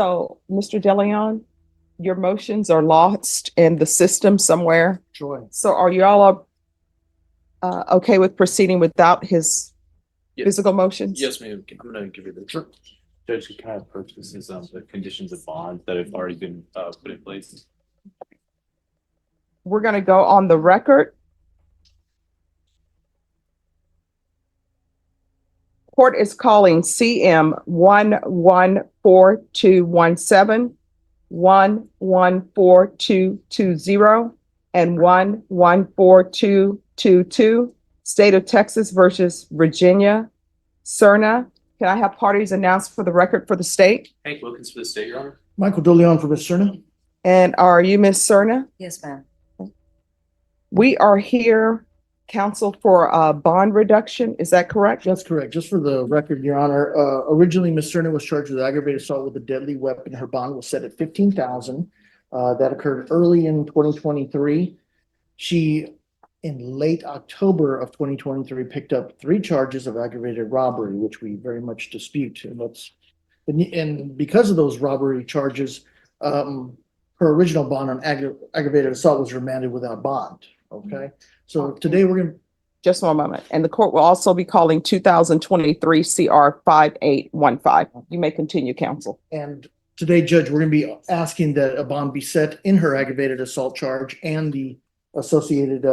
So, Mr. DeLeon, your motions are lost in the system somewhere. Joy. So are you all okay with proceeding without his physical motions? Yes, ma'am. I'm gonna give you the judge can kind of purchases the conditions of bond that have already been put in place. We're going to go on the record. Court is calling CM 114217, 114220, and 114222, State of Texas versus Virginia. Cerna, can I have parties announced for the record for the state? Hank Wilkins for the state, Your Honor. Michael DeLeon for Ms. Cerna. And are you Ms. Cerna? Yes, ma'am. We are here, counsel, for a bond reduction. Is that correct? That's correct. Just for the record, Your Honor, originally Ms. Cerna was charged with aggravated assault with a deadly weapon. Her bond was set at $15,000. That occurred early in 2023. She, in late October of 2023, picked up 3 charges of aggravated robbery, which we very much dispute. And because of those robbery charges, her original bond on aggravated assault was remanded without bond. Okay, so today we're going to. Just one moment. And the court will also be calling 2023 CR 5815. You may continue, counsel. And today, Judge, we're going to be asking that a bond be set in her aggravated assault charge, and the associated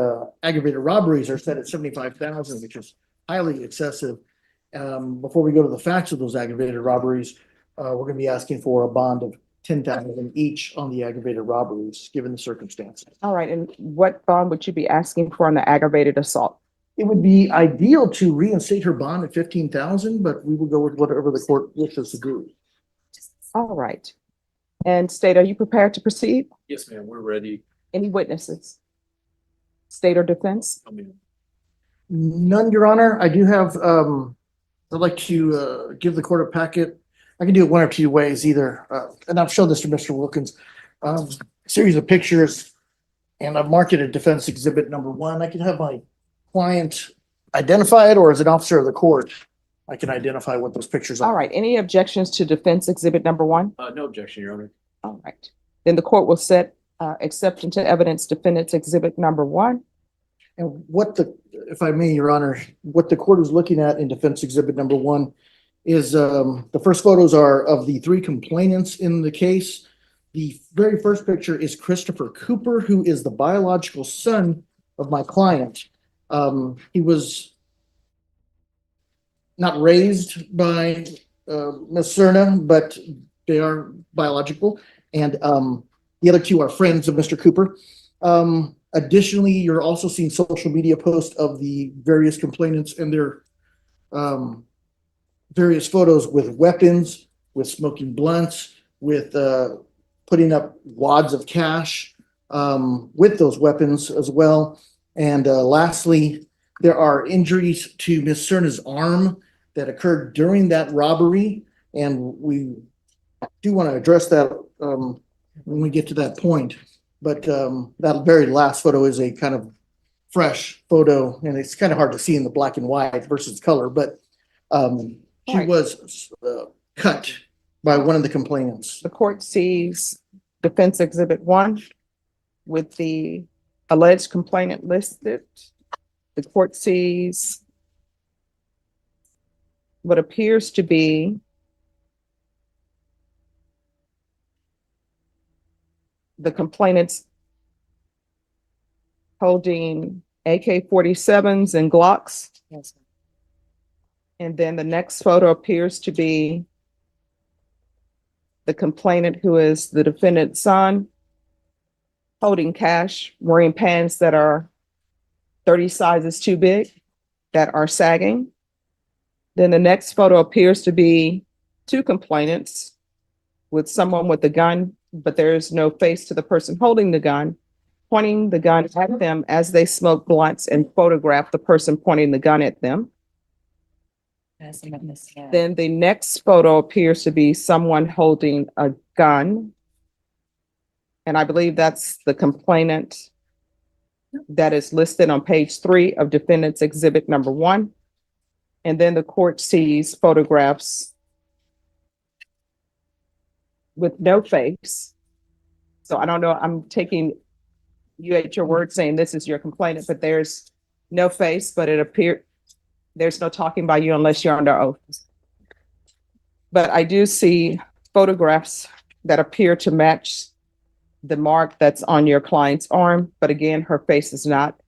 aggravated robberies are set at $75,000, which is highly excessive. Before we go to the facts of those aggravated robberies, we're going to be asking for a bond of $10,000 each on the aggravated robberies, given the circumstances. All right. And what bond would you be asking for on the aggravated assault? It would be ideal to reinstate her bond at $15,000, but we will go with whatever the court wishes to do. All right. And state, are you prepared to proceed? Yes, ma'am. We're ready. Any witnesses? State or defense? I mean, None, Your Honor. I do have, I'd like to give the court a packet. I can do it one or two ways, either, and I've shown this to Mr. Wilkins, series of pictures, and I've marked it as defense exhibit number 1. I can have my client identify it, or as an officer of the court, I can identify what those pictures are. All right. Any objections to defense exhibit number 1? no objection, Your Honor. All right. Then the court will set exception into evidence defendant's exhibit number 1. And if I may, Your Honor, what the court is looking at in defense exhibit number 1 is the first photos are of the 3 complainants in the case. The very first picture is Christopher Cooper, who is the biological son of my client. He was not raised by Ms. Cerna, but they are biological. And the other 2 are friends of Mr. Cooper. Additionally, you're also seeing social media posts of the various complainants and their various photos with weapons, with smoking blunts, with putting up wads of cash with those weapons as well. And lastly, there are injuries to Ms. Cerna's arm that occurred during that robbery. And we do want to address that when we get to that point. But that very last photo is a kind of fresh photo, and it's kind of hard to see in the black and white versus color, but she was cut by one of the complainants. The court sees defense exhibit 1 with the alleged complainant listed. The court sees what appears to be the complainants holding AK-47s and Glocks. Yes. And then the next photo appears to be the complainant, who is the defendant's son, holding cash, wearing pants that are 30 sizes too big, that are sagging. Then the next photo appears to be 2 complainants with someone with a gun, but there is no face to the person holding the gun, pointing the gun at them as they smoke blunts and photograph the person pointing the gun at them. Then the next photo appears to be someone holding a gun. And I believe that's the complainant that is listed on page 3 of defendant's exhibit number 1. And then the court sees photographs with no face. So I don't know, I'm taking you at your word saying this is your complainant, but there's no face, but it appeared there's no talking by you unless you're under oath. But I do see photographs that appear to match the mark that's on your client's arm. But again, her face is not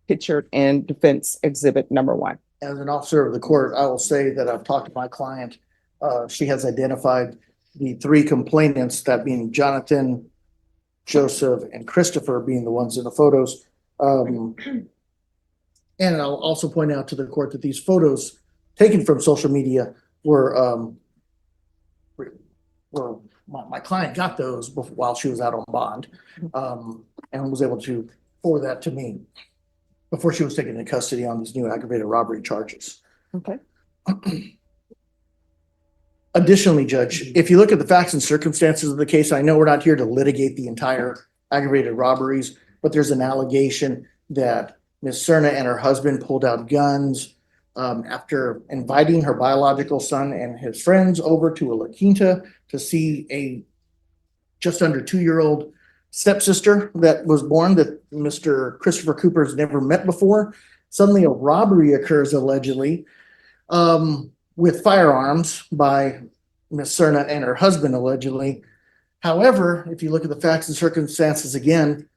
pictured in defense exhibit number 1. As an officer of the court, I will say that I've talked to my client. She has identified the 3 complainants, that being Jonathan, Joseph, and Christopher being the ones in the photos. And I'll also point out to the court that these photos taken from social media were my client got those while she was out on bond, and was able to forward that to me before she was taken into custody on these new aggravated robbery charges. Okay. Additionally, Judge, if you look at the facts and circumstances of the case, I know we're not here to litigate the entire aggravated robberies, but there's an allegation that Ms. Cerna and her husband pulled out guns after inviting her biological son and his friends over to a La Quinta to see a just under 2-year-old stepsister that was born that Mr. Christopher Cooper has never met before. Suddenly a robbery occurs allegedly with firearms by Ms. Cerna and her husband allegedly. However, if you look at the facts and circumstances again,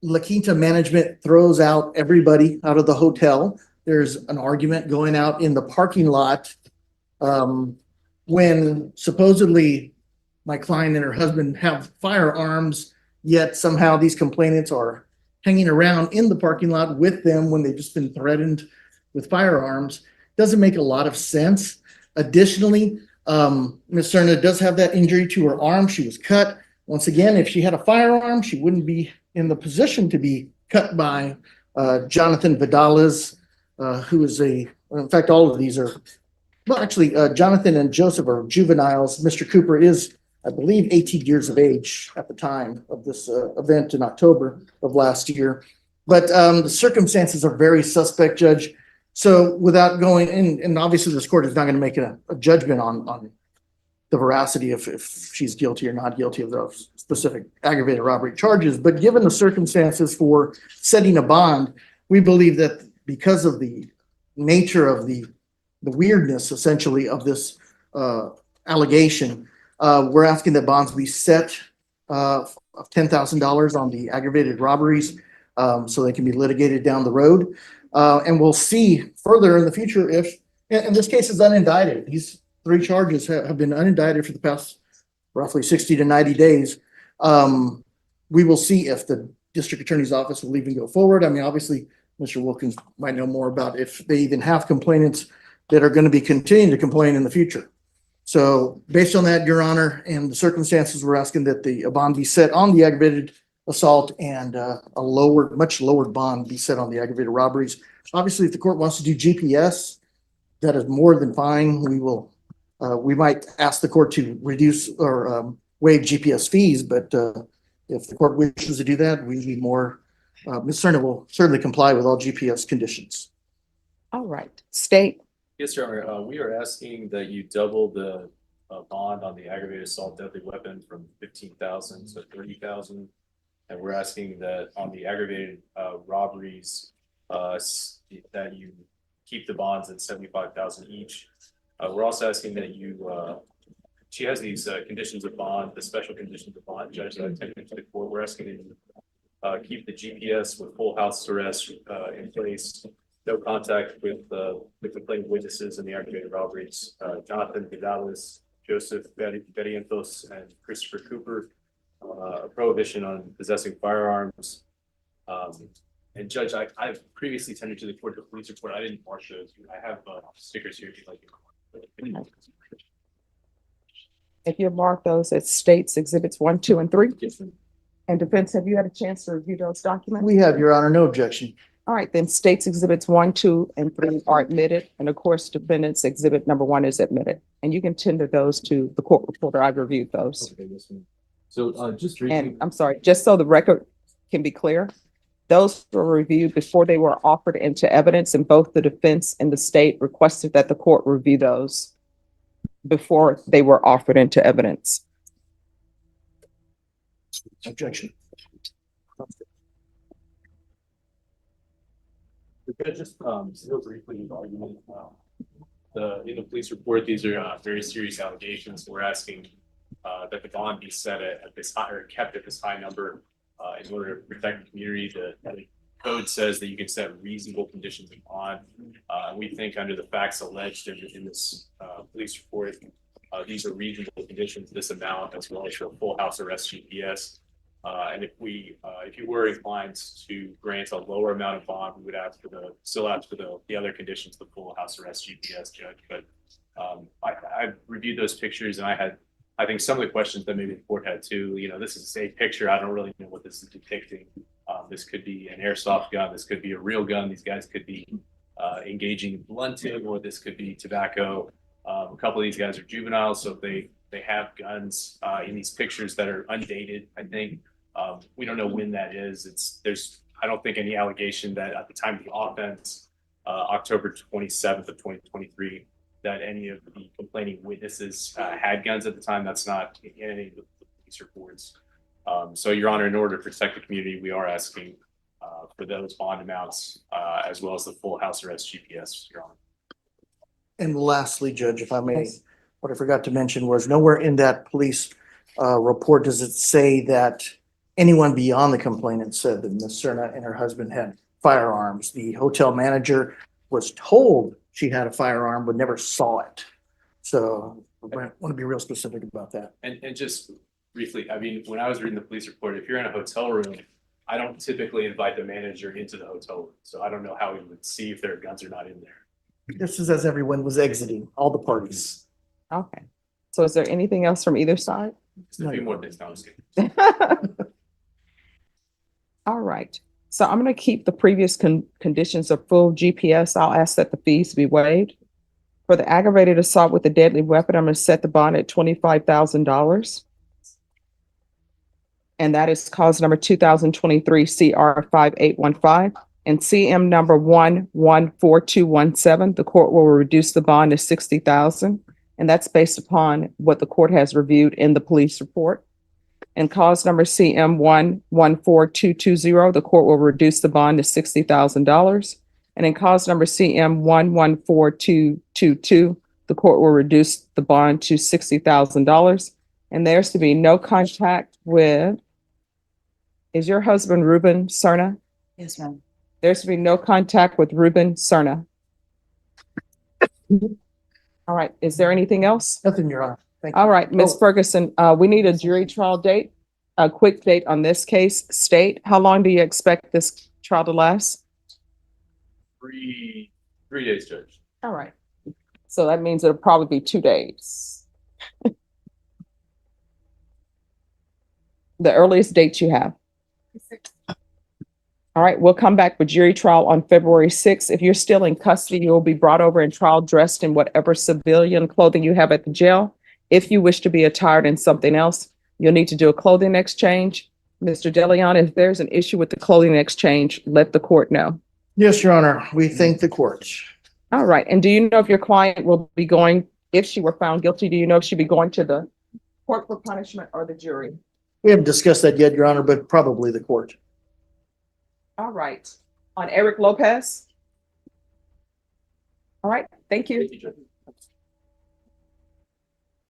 La Quinta management throws out everybody out of the hotel. There's an argument going out in the parking lot when supposedly my client and her husband have firearms, yet somehow these complainants are hanging around in the parking lot with them when they've just been threatened with firearms. Doesn't make a lot of sense. Additionally, Ms. Cerna does have that injury to her arm. She was cut. Once again, if she had a firearm, she wouldn't be in the position to be cut by Jonathan Vidales, who is in fact, all of these are, well, actually, Jonathan and Joseph are juveniles. Mr. Cooper is, I believe, 18 years of age at the time of this event in October of last year. But the circumstances are very suspect, Judge. So without going in, and obviously this court is not going to make a judgment on the veracity of if she's guilty or not guilty of those specific aggravated robbery charges. But given the circumstances for setting a bond, we believe that because of the nature of the weirdness, essentially, of this allegation, we're asking that bonds be set of $10,000 on the aggravated robberies so they can be litigated down the road. And we'll see further in the future if, and this case is unindicted. These 3 charges have been unindicted for the past roughly 60 to 90 days. We will see if the district attorney's office will even go forward. I mean, obviously, Mr. Wilkins might know more about if they even have complainants that are going to be continuing to complain in the future. So based on that, Your Honor, and the circumstances, we're asking that the bond be set on the aggravated assault and a much lowered bond be set on the aggravated robberies. Obviously, if the court wants to do GPS, that is more than fine. We might ask the court to reduce or waive GPS fees, but if the court wishes to do that, we need more. Ms. Cerna will certainly comply with all GPS conditions. All right. State. Yes, Your Honor. We are asking that you double the bond on the aggravated assault deadly weapon from $15,000 to $30,000. And we're asking that on the aggravated robberies, that you keep the bonds at $75,000 each. We're also asking that you, she has these conditions of bond, the special conditions of bond, Judge, that I attended to the court. We're asking that you keep the GPS with full house arrest in place, no contact with the complainant witnesses in the aggravated robberies, Jonathan Vidales, Joseph Berrientos, and Christopher Cooper, a prohibition on possessing firearms. And Judge, I've previously tendered to the court the police report. I didn't mark those. I have stickers here if you'd like to. If you mark those as states exhibits 1, 2, and 3. Yes. And defense, have you had a chance to review those documents? We have, Your Honor, no objection. All right, then states exhibits 1, 2, and 3 are admitted. And of course, defendants exhibit number 1 is admitted. And you can tender those to the court reporter. I've reviewed those. Okay, yes, ma'am. So just And I'm sorry, just so the record can be clear, those were reviewed before they were offered into evidence, and both the defense and the state requested that the court review those. before they were offered into evidence. Objection. Just, real briefly, the argument, in the police report, these are, very serious allegations. We're asking, that the bond be set at this high, or kept at this high number, in order to protect the community. The code says that you can set reasonable conditions of bond. We think under the facts alleged in this, police report, these are reasonable conditions, this amount, as well as the full house arrest GPS. And if you were inclined to grant a lower amount of bond, we would still ask for the other conditions, the full house arrest GPS, Judge. But I reviewed those pictures, and I think some of the questions that maybe the court had too. This is a picture. I don't really know what this is depicting. This could be an airsoft gun. This could be a real gun. These guys could be engaging in blunting, or this could be tobacco. A couple of these guys are juveniles, so if they have guns in these pictures that are undated, I think. We don't know when that is. I don't think any allegation that at the time of the offense, October 27th of 2023, that any of the complaining witnesses had guns at the time. That's not in any of the police reports. So, Your Honor, in order to protect the community, we are asking for those bond amounts as well as the full house arrest GPS, Your Honor. And lastly, Judge, if I may, what I forgot to mention was nowhere in that police report does it say that anyone beyond the complainant said that Ms. Cerna and her husband had firearms. The hotel manager was told she had a firearm, but never saw it. So I want to be real specific about that. And just briefly, I mean, when I was reading the police report, if you're in a hotel room, I don't typically invite the manager into the hotel room. So I don't know how we would see if there are guns or not in there. This is as everyone was exiting, all the parties. Okay. So is there anything else from either side? Just a few more things. No, I'm just kidding. All right. So I'm going to keep the previous conditions of full GPS. I'll ask that the fees be waived. For the aggravated assault with a deadly weapon, I'm going to set the bond at $25,000. And that is cause number 2023 CR 5815 and CM number 114217. The court will reduce the bond to $60,000. And that's based upon what the court has reviewed in the police report. And cause number CM 114220, the court will reduce the bond to $60,000. And in cause number CM 114222, the court will reduce the bond to $60,000. And there's to be no contact with, is your husband Ruben Cerna? Yes, ma'am. There's to be no contact with Ruben Cerna. All right, is there anything else? Nothing, Your Honor. Thank you. All right, Ms. Ferguson, we need a jury trial date, a quick date on this case. State, how long do you expect this trial to last? 3 days, Judge. All right. So that means it'll probably be 2 days. The earliest date you have. All right, we'll come back with jury trial on February 6th. If you're still in custody, you'll be brought over in trial dressed in whatever civilian clothing you have at the jail. If you wish to be attired in something else, you'll need to do a clothing exchange. Mr. DeLeon, if there's an issue with the clothing exchange, let the court know. Yes, Your Honor. We thank the court. All right, and do you know if your client will be going, if she were found guilty, do you know if she'd be going to the court for punishment or the jury? We haven't discussed that yet, Your Honor, but probably the court. All right, on Eric Lopez? All right, thank you. Thank you, Judge.